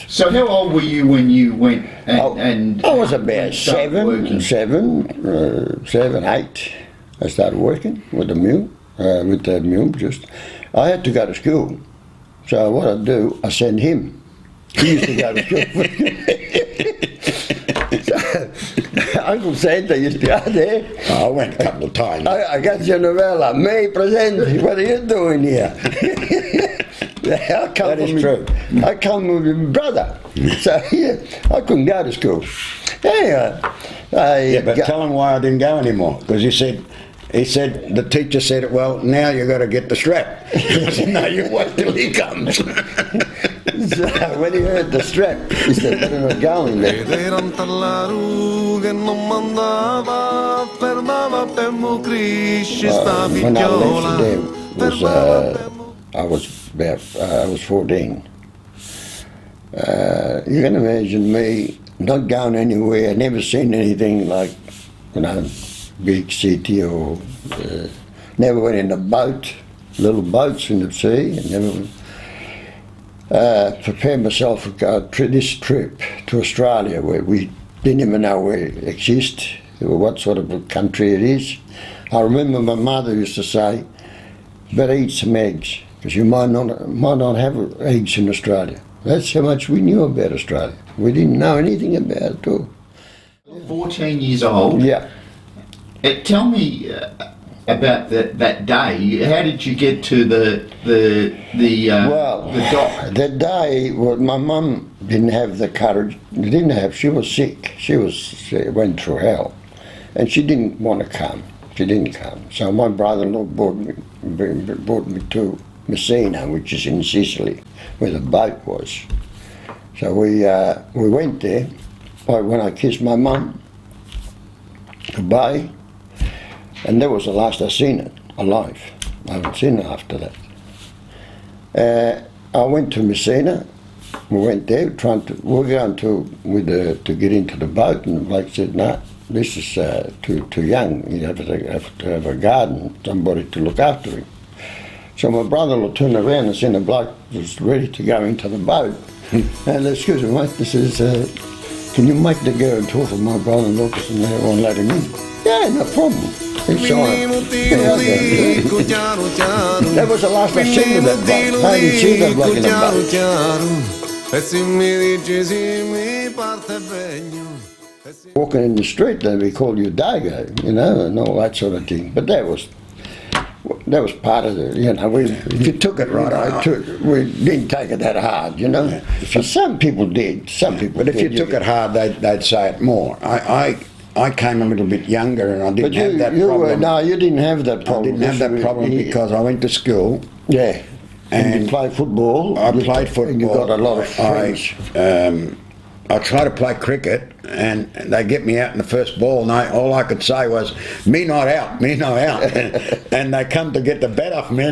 So how old were you when you went and I was about seven, 8. I started working with the mill, just. I had to go to school. So what I'd do, I send him. He used to go to school. So, Uncle Santa used to go there. I went a couple of times. I got your novella. May present. What are you doing here? That is true. I come with my brother. So yeah, I couldn't go to school. Anyway, but tell him why I didn't go anymore. Because he said, the teacher said, well, now you've got to get the strap. I said, no, you wait till he comes. So when he heard the strap, he said, better not go in there. When I left there, I was 14. You can imagine me not going anywhere, never seen anything like, big city or never went in a boat, little boats in the sea, and never prepared myself for this trip to Australia where we didn't even know where it exists, or what sort of a country it is. I remember my mother used to say, better eat some eggs, because you might not have eggs in Australia. That's how much we knew about Australia. We didn't know anything about it at all. 14 years old. Yeah. Tell me about that day. How did you get to the dock? That day, my mum didn't have the courage. She was sick. She went through hell, and she didn't want to come. She didn't come. So my brother-in-law brought me to Messina, which is in Sicily, where the boat was. So we went there. When I kissed my mum goodbye, and that was the last I seen it alive. I haven't seen it after that. I went to Messina. We went there, we're going to get into the boat, and the bloke said, "No, this is too young. You have to have a garden, somebody to look after him." So my brother-in-law turned around and seen the bloke was ready to go into the boat. And excuse me, mate, this is, can you make the girl talk to my brother-in-law because they won't let him in? Yeah, no problem. That was the last I seen of that bloke. I didn't see that bloke in the boat. Walking in the street, they call you Dago, and all that sort of thing. But that was part of it, if you took it right, we didn't take it that hard, Yeah. So some people did, But if you took it hard, they'd say it more. I came a little bit younger and I didn't have that problem. No, you didn't have that problem. I didn't have that problem because I went to school. Yeah. And you played football. I played football. And you got a lot of friends. I tried to play cricket, and they get me out in the first ball, and all I could say was, "Me not out, me not out," and they come to get the bat off me.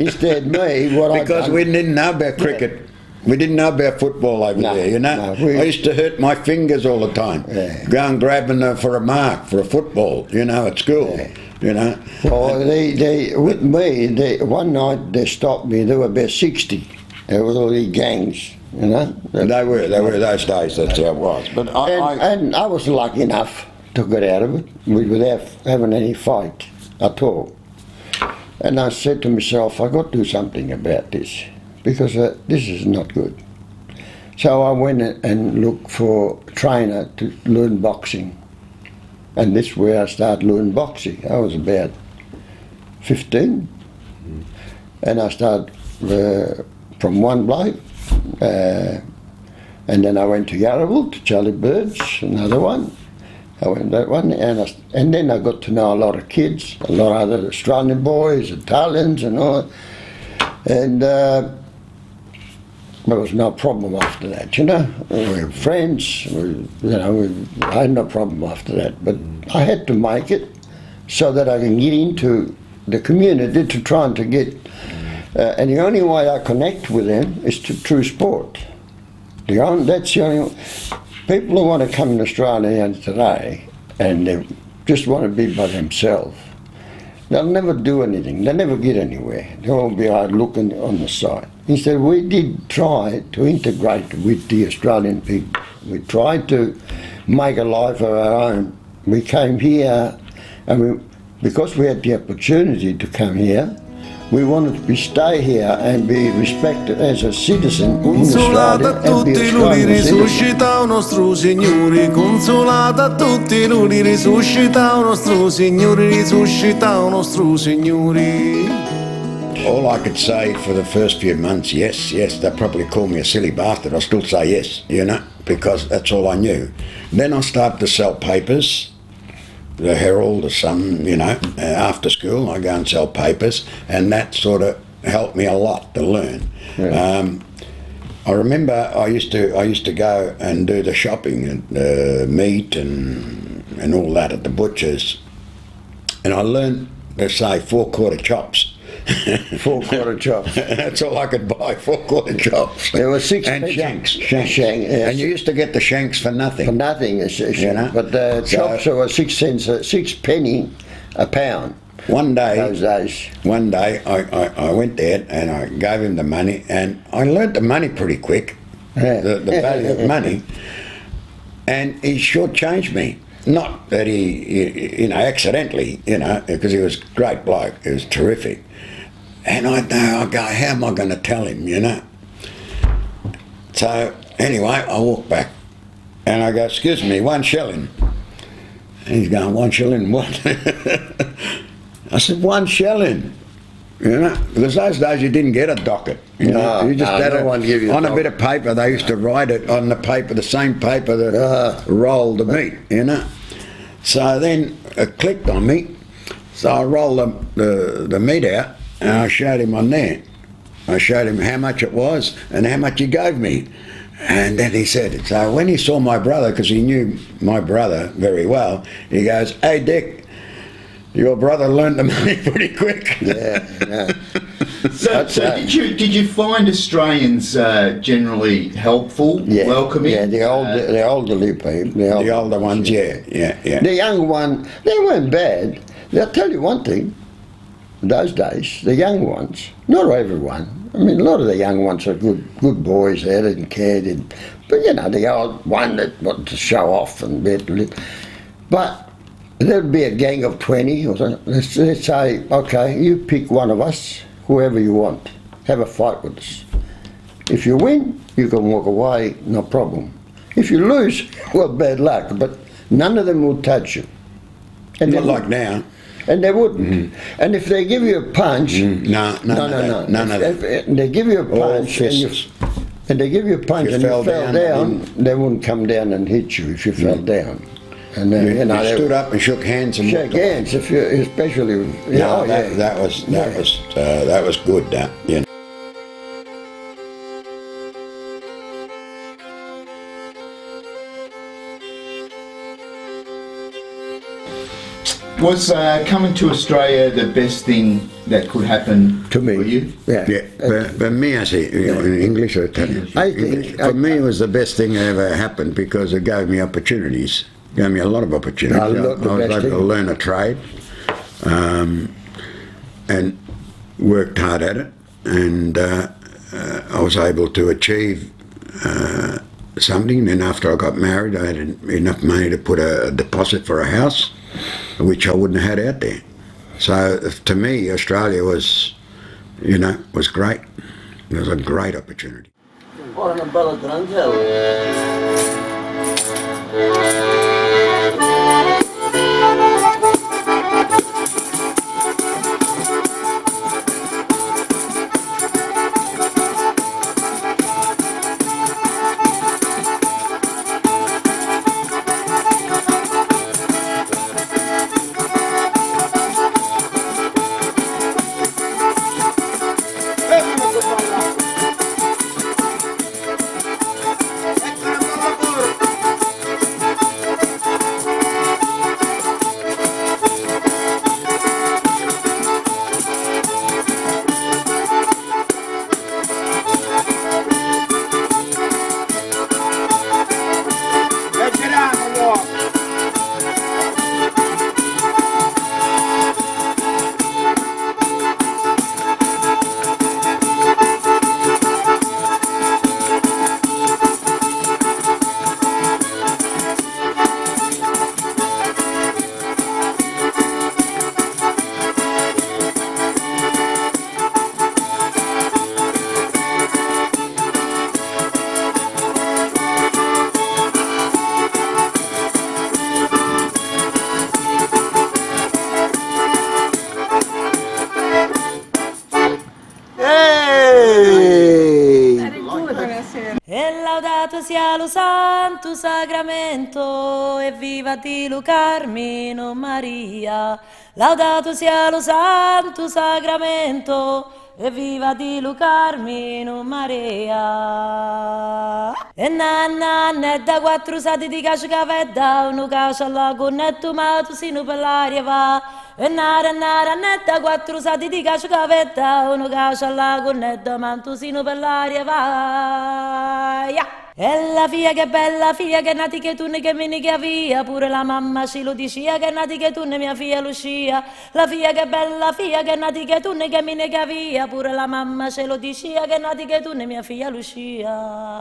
Instead, because we didn't know about cricket. Yeah. We didn't know about football over there, No, I used to hurt my fingers all the time, going grabbing for a mark for a football, at school. Yeah. Well, with me, one night they stopped me. There were about 60. There were all these gangs. They were those days. That's how it was. But I was lucky enough to get out of it without having any fight at all. And I said to myself, I got to do something about this because this is not good. So I went and looked for a trainer to learn boxing, and this is where I started learning boxing. I was about 15, and I started from one bloke. And then I went to Yarraville, to Charlie Bird's, another one. I went that one, and then I got to know a lot of kids, a lot of other Australian boys, Italians and all. And there was no problem after that, We were friends, I had no problem after that. But I had to make it so that I can get into the community to try to get. And the only way I connect with them is through sport. That's the only people who want to come to Australia today and they just want to be by themselves. They'll never do anything. They'll never get anywhere. They'll all be out looking on the side. He said, we did try to integrate with the Australian people. We tried to make a life of our own. We came here, and because we had the opportunity to come here, we wanted to stay here and be respected as a citizen in Australia and be a strong citizen. Risuscita nostro Signore, consolata a tutti lui, risuscita nostro Signore, risuscita nostro Signore. All I could say for the first few months, yes, they probably call me a silly bastard. I still say yes, because that's all I knew. Then I started to sell papers. The Herald or some, after school I go and sell papers, and that sort of helped me a lot to learn. Yeah. I remember I used to go and do the shopping and meat and all that at the butcher's, and I learned to say 4/4 chops. 4/4 chops. That's all I could buy, 4/4 chops. There were six and shanks. Yes. And you used to get the shanks for nothing. For nothing, but the chops were 6 cents, 6 penny a pound. One day, those days. One day I went there and I gave him the money, and I learnt the money pretty quick, the value of money, and he shortchanged me. Not that he, accidentally, because he was a great bloke, he was terrific. And I go, how am I going to tell him, So anyway, I walk back and I go, excuse me, 1 shilling. And he's going, 1 shilling what? I said, 1 shilling. Because those days you didn't get a docket. You just had on a bit of paper. They used to write it on the paper, the same paper that rolled the meat. So then it clicked on me. So I rolled the meat out, and I showed him on there. I showed him how much it was and how much he gave me. And then he said, so when he saw my brother, because he knew my brother very well, he goes, hey Dick, your brother learned the money pretty quick. Yeah. So did you find Australians generally helpful, welcoming? Yeah, the elderly people. The older ones, yeah. The young one, they weren't bad. They'll tell you one thing, those days, the young ones, not everyone. I mean, a lot of the young ones are good boys, they didn't care. But, the old one that wanted to show off and but there'd be a gang of 20 or something. Let's say, okay, you pick one of us, whoever you want, have a fight with us. If you win, you can walk away, no problem. If you lose, well, bad luck, but none of them will touch you. And not like now. And they wouldn't. Mm-hmm. And if they give you a punch, no. None of that. They give you a punch, and they give you a punch, and you fell down, they wouldn't come down and hit you if you fell down. And then, you stood up and shook hands and shake hands, especially. That was good. Was coming to Australia the best thing that could happen to me? For you? Yeah. For me, I say, in English or Italian? For me, it was the best thing that ever happened because it gave me opportunities. Gave me a lot of opportunities. I was able to learn a trade and worked hard at it, and I was able to achieve something. Then after I got married, I had enough money to put a deposit for a house, which I wouldn't have had out there. So to me, Australia was, was great. It was a great opportunity. Santo Sacramento, evviva di Lu Carmine Maria. Laudato sia lo Santo Sacramento, evviva di Lu Carmine Maria. E nanna ne da quattro sati di cascavedda, uno cacia alla connetto ma tu sino per l'aria va. E nara ne da quattro sati di cascavedda, uno cacia alla connetto ma tu sino per l'aria va. E la figlia che bella figlia che nati che tu ne che mini che via, pure la mamma ci lo diceva che nati che tu ne mia figlia Lucia. La figlia che bella figlia che nati che tu ne che mini che via, pure la mamma ce lo diceva che nati che tu ne mia figlia Lucia.